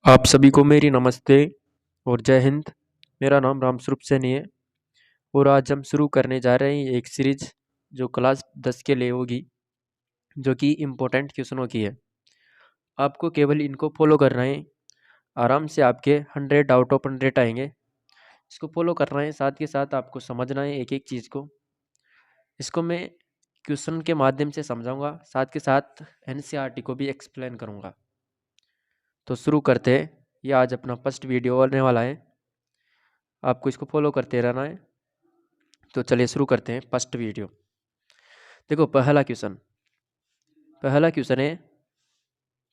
आप सभी को मेरी नमस्ते और जय हिंद। मेरा नाम रामस्वरूप सैनी है और आज हम शुरू करने जा रहे हैं एक सीरीज जो क्लास 10 के लिए होगी, जो कि इम्पोर्टेंट क्वेश्चनों की है। आपको केवल इनको फॉलो करना है, आराम से आपके 100 आउट ऑफ 100 आएंगे। इसको फॉलो करना है, साथ के साथ आपको समझना है एक एक चीज़ को। इसको मैं क्वेश्चन के माध्यम से समझाऊंगा, साथ के साथ एनसीईआरटी को भी एक्सप्लेन करूंगा। तो शुरू करते हैं। ये आज अपना फर्स्ट वीडियो होने वाला है, आपको इसको फॉलो करते रहना है। तो चलिए शुरू करते हैं फर्स्ट वीडियो। देखो पहला क्वेश्चन है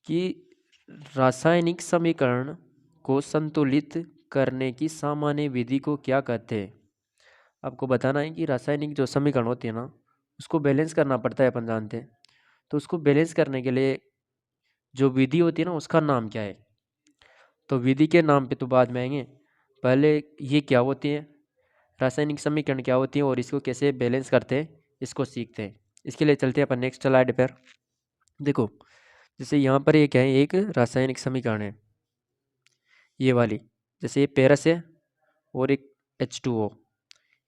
कि रासायनिक समीकरण को संतुलित करने की सामान्य विधि को क्या कहते हैं। आपको बताना है कि रासायनिक जो समीकरण होती है ना, उसको बैलेंस करना पड़ता है, अपन जानते हैं। तो उसको बैलेंस करने के लिए जो विधि होती है ना, उसका नाम क्या है। तो विधि के नाम पे तो बाद में आएंगे, पहले ये क्या होती है, रासायनिक समीकरण क्या होती है और इसको कैसे बैलेंस करते हैं, इसको सीखते हैं। इसके लिए चलते हैं अपन नेक्स्ट स्लाइड पर। देखो, जैसे यहाँ पर ये क्या है, एक रासायनिक समीकरण है ये वाली। जैसे ये पेरस है और एक H2O,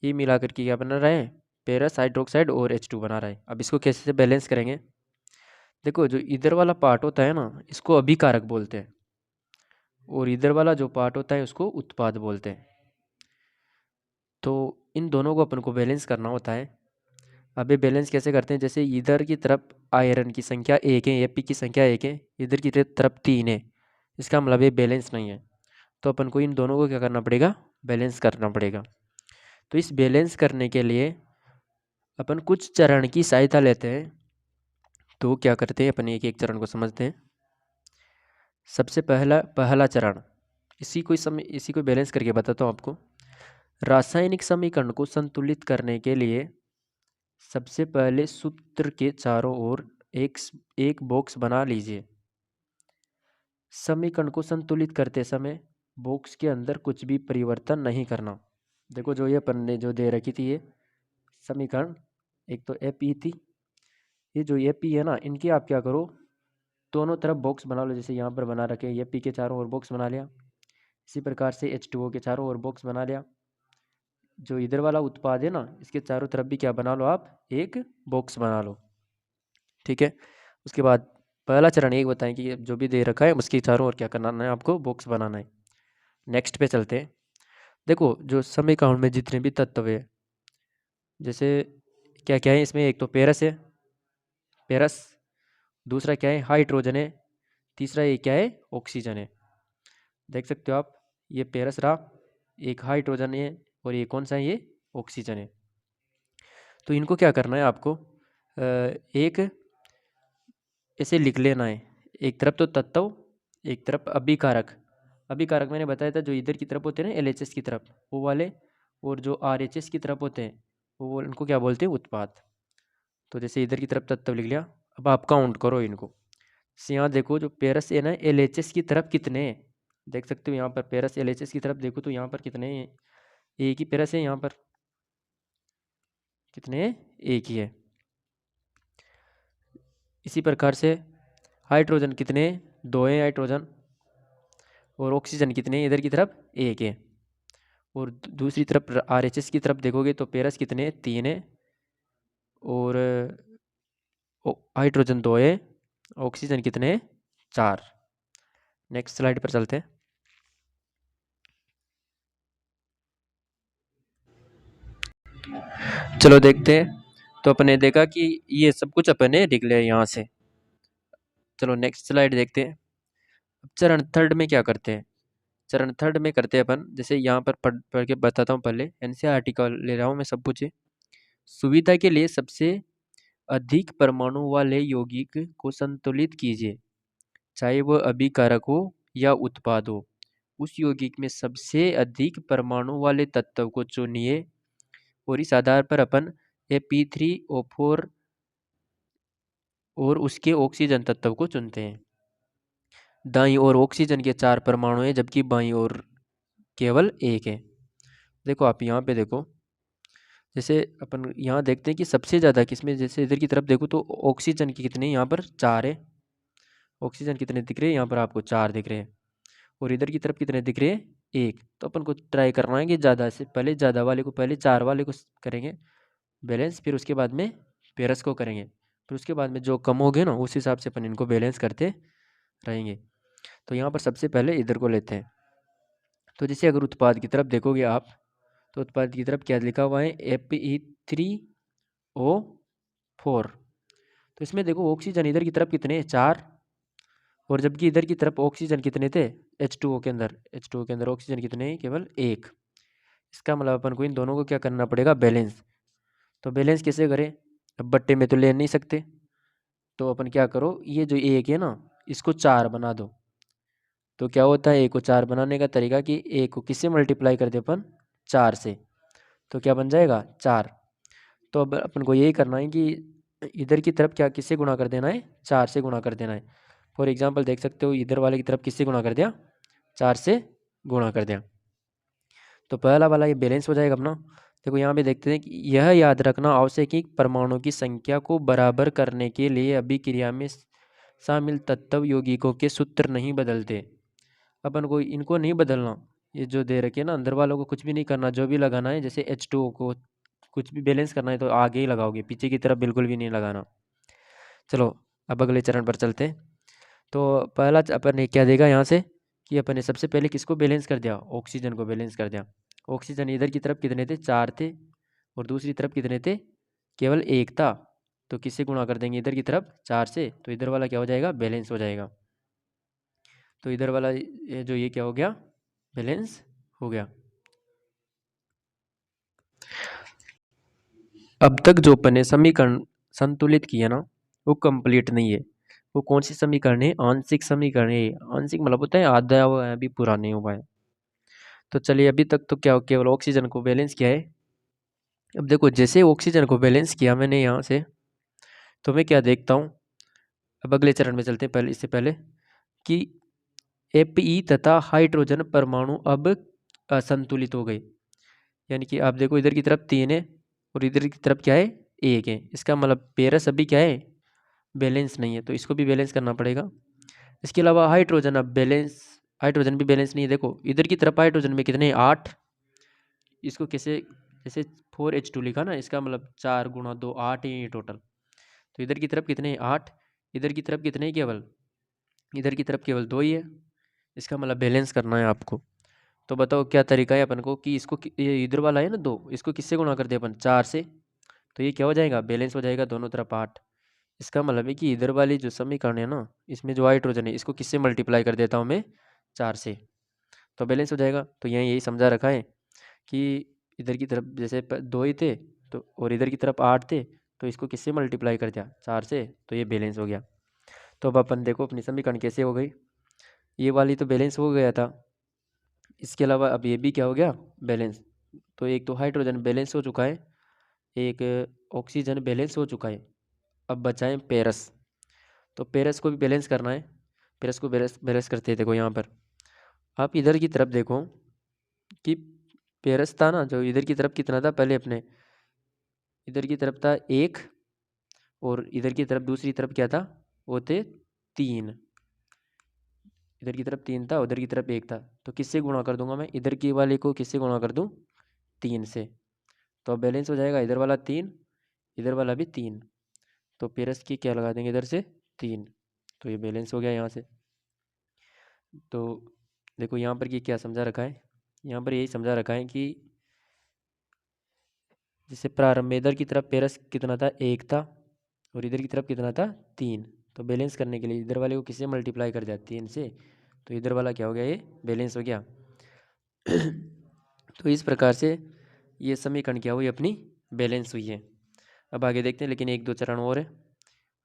ये मिला करके क्या बना रहा है, पेरस हाइड्रोक्साइड और H2 बना रहा है। अब इसको कैसे से बैलेंस करेंगे। देखो, जो इधर वाला पार्ट होता है ना, इसको अभिकारक बोलते हैं, और इधर वाला जो पार्ट होता है उसको उत्पाद बोलते हैं। तो इन दोनों को अपन को बैलेंस करना होता है। अब ये बैलेंस कैसे करते हैं, जैसे इधर की तरफ आयरन की संख्या 1 है, Ap की संख्या 1 है, इधर की तरफ 3 है, इसका मतलब ये बैलेंस नहीं है। तो अपन को इन दोनों को क्या करना पड़ेगा, बैलेंस करना पड़ेगा। तो इस बैलेंस करने के लिए अपन कुछ चरण की सहायता लेते हैं। तो क्या करते हैं, अपन एक एक चरण को समझते हैं। सबसे पहला चरण, इसी को बैलेंस करके बताता हूँ आपको। रासायनिक समीकरण को संतुलित करने के लिए सबसे पहले सूत्र के चारों ओर एक एक बॉक्स बना लीजिए। समीकरण को संतुलित करते समय बॉक्स के अंदर कुछ भी परिवर्तन नहीं करना। देखो, जो ये अपन ने जो दे रखी थी ये समीकरण, एक तो Ap थी, ये जो Ap है ना, इनकी आप क्या करो, दोनों तरफ बॉक्स बना लो। जैसे यहाँ पर बना रखे Ap के चारों ओर बॉक्स बना लिया, इसी प्रकार से H2O के चारों ओर बॉक्स बना लिया। जो इधर वाला उत्पाद है ना, इसके चारों तरफ भी क्या बना लो, आप एक बॉक्स बना लो। ठीक है। उसके बाद पहला चरण एक बताएं कि जो भी दे रखा है उसके चारों ओर क्या करना है, आपको बॉक्स बनाना है। नेक्स्ट पे चलते हैं। देखो, जो समीकरण में जितने भी तत्व है, जैसे क्या क्या है इसमें, एक तो पेरस, दूसरा क्या है, हाइड्रोजन है, तीसरा ये क्या है, ऑक्सीजन है। देख सकते हो आप, ये पेरस रहा, एक हाइड्रोजन है, और ये कौन सा है, ये ऑक्सीजन है। तो इनको क्या करना है आपको, एक ऐसे लिख लेना है। एक तरफ तो तत्व, एक तरफ अभिकारक। अभिकारक मैंने बताया था, जो इधर की तरफ होते हैं ना, LHS की तरफ वो वाले, और जो RHS की तरफ होते हैं वो उनको क्या बोलते हैं, उत्पाद। तो जैसे इधर की तरफ तत्व लिख लिया, अब आप काउंट करो इनको। जैसे यहाँ देखो, जो पेरस है ना, LHS की तरफ कितने हैं, देख सकते हो यहाँ पर पेरस LHS की तरफ देखो तो यहाँ पर कितने हैं, एक ही पेरस है, यहाँ पर कितने हैं, एक ही है। इसी प्रकार से हाइड्रोजन कितने हैं, दो हैं हाइड्रोजन, और ऑक्सीजन कितने हैं, इधर की तरफ एक है। और दूसरी तरफ RHS की तरफ देखोगे तो पेरस कितने हैं, तीन है, और हाइड्रोजन दो है, ऑक्सीजन कितने हैं, चार। नेक्स्ट स्लाइड पर चलते हैं। चलो देखते हैं। तो अपने देखा कि ये सब कुछ अपने लिख लिया यहाँ से। चलो नेक्स्ट स्लाइड देखते हैं। अब चरण थर्ड में क्या करते हैं, चरण थर्ड में करते हैं अपन, जैसे यहाँ पर पढ़ के बताता हूँ। पहले NCERT का ले रहा हूँ मैं सब कुछ। सुविधा के लिए सबसे अधिक परमाणु वाले यौगिक को संतुलित कीजिए, चाहे वह अभिकारक हो या उत्पाद हो। उस यौगिक में सबसे अधिक परमाणु वाले तत्व को चुनिए और इस आधार पर अपन P3O4 और उसके ऑक्सीजन तत्व को चुनते हैं। दाईं ओर ऑक्सीजन के 4 परमाणु हैं, जबकि बाईं ओर केवल एक है। देखो, आप यहाँ पे देखो, जैसे अपन यहाँ देखते हैं कि सबसे ज़्यादा किसमें, जैसे इधर की तरफ देखो तो ऑक्सीजन के कितने, यहाँ पर 4 है। ऑक्सीजन कितने दिख रहे हैं, यहाँ पर आपको 4 दिख रहे हैं। और इधर की तरफ कितने दिख रहे हैं, 1। तो अपन को ट्राई करना है कि ज़्यादा से पहले ज़्यादा वाले को, पहले 4 वाले को करेंगे बैलेंस, फिर उसके बाद में पेरस को करेंगे, फिर उसके बाद में जो कम हो गए ना उस हिसाब से अपन इनको बैलेंस करते रहेंगे। तो यहाँ पर सबसे पहले इधर को लेते हैं। तो जैसे अगर उत्पाद की तरफ देखोगे आप, तो उत्पाद की तरफ क्या लिखा हुआ है, Fe3O4। तो इसमें देखो ऑक्सीजन इधर की तरफ कितने, 4, और जबकि इधर की तरफ ऑक्सीजन कितने थे, H2O के अंदर ऑक्सीजन कितने हैं, केवल 1। इसका मतलब अपन को इन दोनों को क्या करना पड़ेगा, बैलेंस। तो बैलेंस कैसे करें, अब बट्टे में तो ले नहीं सकते, तो अपन क्या करो, ये जो 1 है ना इसको 4 बना दो। तो क्या होता है, 1 को 4 बनाने का तरीका कि 1 को किससे मल्टीप्लाई कर दे अपन, 4 से, तो क्या बन जाएगा, 4। तो अब अपन को यही करना है कि इधर की तरफ क्या किससे गुणा कर देना है, 4 से गुणा कर देना है। फॉर एग्जांपल देख सकते हो इधर वाले की तरफ किससे गुणा कर दिया, 4 से गुणा कर दिया। तो पहला वाला ये बैलेंस हो जाएगा अपना। देखो यहाँ पे देखते हैं कि यह याद रखना आवश्यक है कि परमाणु की संख्या को बराबर करने के लिए अभिक्रिया में शामिल तत्व यौगिकों के सूत्र नहीं बदलते। अपन को इनको नहीं बदलना, ये जो दे रखे ना अंदर वालों को कुछ भी नहीं करना, जो भी लगाना है जैसे H2O को कुछ भी बैलेंस करना है तो आगे ही लगाओगे, पीछे की तरफ बिल्कुल भी नहीं लगाना। चलो अब अगले चरण पर चलते हैं। तो पहला अपन ने क्या देगा यहाँ से कि अपन ने सबसे पहले किसको बैलेंस कर दिया, ऑक्सीजन को बैलेंस कर दिया। ऑक्सीजन इधर की तरफ कितने थे, 4 थे, और दूसरी तरफ कितने थे, केवल 1 था। तो किससे गुणा कर देंगे, इधर की तरफ 4 से, तो इधर वाला क्या हो जाएगा, बैलेंस हो जाएगा। तो इधर वाला ये जो ये क्या हो गया, बैलेंस हो गया। अब तक जो अपन ने समीकरण संतुलित किया ना वो कंप्लीट नहीं है। वो कौन सी समीकरण है, आंशिक समीकरण है। आंशिक मतलब होता है आधा हुआ है, अभी पूरा नहीं हुआ है। तो चलिए अभी तक तो क्या केवल ऑक्सीजन को बैलेंस किया है। अब देखो जैसे ऑक्सीजन को बैलेंस किया मैंने यहाँ से, तो मैं क्या देखता हूँ, अब अगले चरण में चलते हैं। पहले इससे पहले कि Fe तथा हाइड्रोजन परमाणु अब असंतुलित हो गए। यानी कि आप देखो इधर की तरफ 3 है और इधर की तरफ क्या है, 1 है। इसका मतलब पेरस अभी क्या है, बैलेंस नहीं है, तो इसको भी बैलेंस करना पड़ेगा। इसके अलावा हाइड्रोजन अब बैलेंस, हाइड्रोजन भी बैलेंस नहीं है। देखो इधर की तरफ हाइड्रोजन में कितने, 8। इसको कैसे, जैसे 4H2 लिखा ना, इसका मतलब 4 गुणा 2 8 ही टोटल। तो इधर की तरफ कितने, 8। इधर की तरफ कितने, केवल इधर की तरफ केवल 2 ही है। इसका मतलब बैलेंस करना है आपको। तो बताओ क्या तरीका है अपन को कि इसको ये इधर वाला है ना 2, इसको किससे गुणा कर दे अपन, 4 से। तो ये क्या हो जाएगा, बैलेंस हो जाएगा, दोनों तरफ 8। इसका मतलब है कि इधर वाली जो समीकरण है ना, इसमें जो हाइड्रोजन है इसको किससे मल्टीप्लाई कर देता हूँ मैं, 4 से, तो बैलेंस हो जाएगा। तो यहाँ यही समझा रखा है कि इधर की तरफ जैसे 2 ही थे, तो और इधर की तरफ 8 थे, तो इसको किससे मल्टीप्लाई कर दिया, 4 से, तो ये बैलेंस हो गया। तो अब अपन देखो अपनी समीकरण कैसे हो गई, ये वाली तो बैलेंस हो गया था। इसके अलावा अब ये भी क्या हो गया, बैलेंस। तो एक तो हाइड्रोजन बैलेंस हो चुका है, एक ऑक्सीजन बैलेंस हो चुका है। अब बचाएं पेरस, तो पेरस को भी बैलेंस करना है। पेरस को बैलेंस बैलेंस करते हैं। देखो यहाँ पर आप इधर की तरफ देखो कि पेरस था ना, जो इधर की तरफ कितना था पहले अपने, इधर की तरफ था 1, और इधर की तरफ दूसरी तरफ क्या था, वो थे 3। इधर की तरफ 3 था, उधर की तरफ 1 था। तो किससे गुणा कर दूंगा मैं, इधर की वाले को किससे गुणा कर दूं, 3 से। तो अब बैलेंस हो जाएगा, इधर वाला 3, इधर वाला भी 3। तो पेरस की क्या लगा देंगे इधर से, 3। तो ये बैलेंस हो गया यहाँ से। तो देखो यहाँ पर ये क्या समझा रखा है, यहाँ पर यही समझा रखा है कि जैसे प्रारंभ में इधर की तरफ पेरस कितना था, 1 था, और इधर की तरफ कितना था, 3। तो बैलेंस करने के लिए इधर वाले को किससे मल्टीप्लाई कर दिया, 3 से। तो इधर वाला क्या हो गया, ये बैलेंस हो गया। तो इस प्रकार से ये समीकरण क्या हुई, अपनी बैलेंस हुई है। अब आगे देखते हैं, लेकिन 1-2 चरण और है।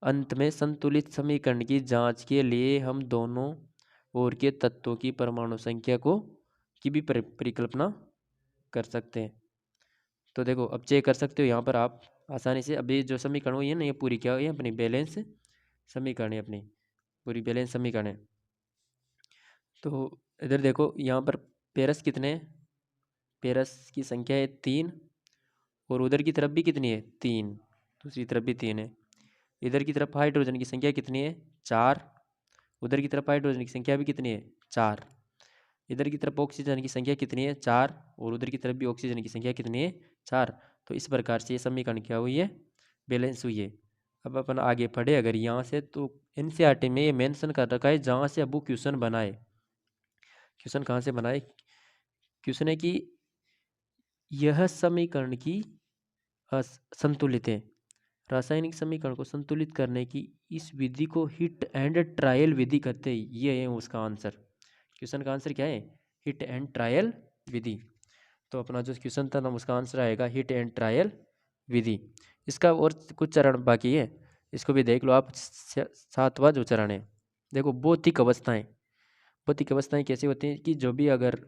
अंत में संतुलित समीकरण की जांच के लिए हम दोनों ओर के तत्वों की परमाणु संख्या को की भी परिकल्पना कर सकते हैं। तो देखो अब चेक कर सकते हो यहाँ पर आप आसानी से। अभी जो समीकरण हुई है ना, ये पूरी क्या हुई है, अपनी बैलेंस समीकरण है, अपनी पूरी बैलेंस समीकरण है। तो इधर देखो यहाँ पर पेरस कितने हैं, पेरस की संख्या है 3, और उधर की तरफ भी कितनी है, 3, दूसरी तरफ भी 3 है। इधर की तरफ हाइड्रोजन की संख्या कितनी है, 4, उधर की तरफ हाइड्रोजन की संख्या भी कितनी है, 4। इधर की तरफ ऑक्सीजन की संख्या कितनी है 4, और उधर की तरफ भी ऑक्सीजन की संख्या कितनी है 4। तो इस प्रकार से ये समीकरण क्या हुई है, बैलेंस हुई है। अब अपन आगे पढ़े अगर यहाँ से, तो एनसीईआरटी में ये मेंशन कर रखा है जहाँ से अब वो क्वेश्चन बनाए। क्वेश्चन कहाँ से बनाए, क्वेश्चन है कि यह समीकरण की संतुलित है। रासायनिक समीकरण को संतुलित करने की इस विधि को हिट एंड ट्रायल विधि कहते हैं। ये है उसका आंसर। क्वेश्चन का आंसर क्या है, हिट एंड ट्रायल विधि। तो अपना जो क्वेश्चन था ना उसका आंसर आएगा हिट एंड ट्रायल विधि। इसका और कुछ चरण बाकी है, इसको भी देख लो आप। 7वां जो चरण है, देखो भौतिक अवस्थाएं। भौतिक अवस्थाएं कैसी होती हैं कि जो भी अगर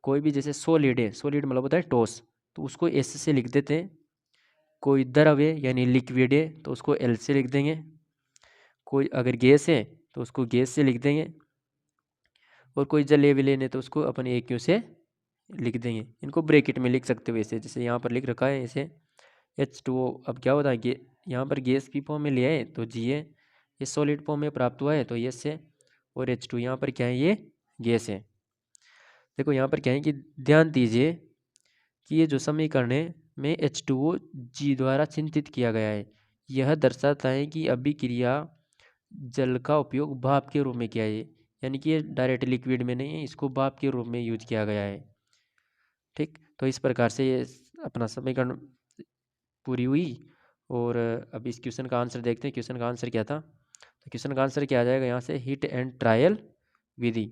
कोई भी जैसे सॉलिड है, सॉलिड मतलब होता है ठोस, तो उसको एस से लिख देते हैं। कोई द्रव है यानी लिक्विड है तो उसको एल से लिख देंगे। कोई अगर गैस है तो उसको गैस से लिख देंगे, और कोई जलीय विलयन है तो उसको अपन ए क्यू से लिख देंगे। इनको ब्रैकेट में लिख सकते हो ऐसे, जैसे यहाँ पर लिख रखा है ऐसे H2O। अब क्या होता है, यहाँ पर गैस की फॉर्म में लिया है तो जी है, ये सॉलिड फॉर्म में प्राप्त हुआ है तो यस है, और H2 यहाँ पर क्या है, ये गैस है। देखो यहाँ पर क्या है कि ध्यान दीजिए कि ये जो समीकरण है में H2O जी द्वारा चिंतित किया गया है। यह दर्शाता है कि अभिक्रिया जल का उपयोग भाप के रूप में किया है, यानी कि ये डायरेक्ट लिक्विड में नहीं है, इसको भाप के रूप में यूज किया गया है। ठीक, तो इस प्रकार से ये अपना समीकरण पूरी हुई। और अब इस क्वेश्चन का आंसर देखते हैं। क्वेश्चन का आंसर क्या था, तो क्वेश्चन का आंसर क्या आ जाएगा यहाँ से, हिट एंड ट्रायल विधि।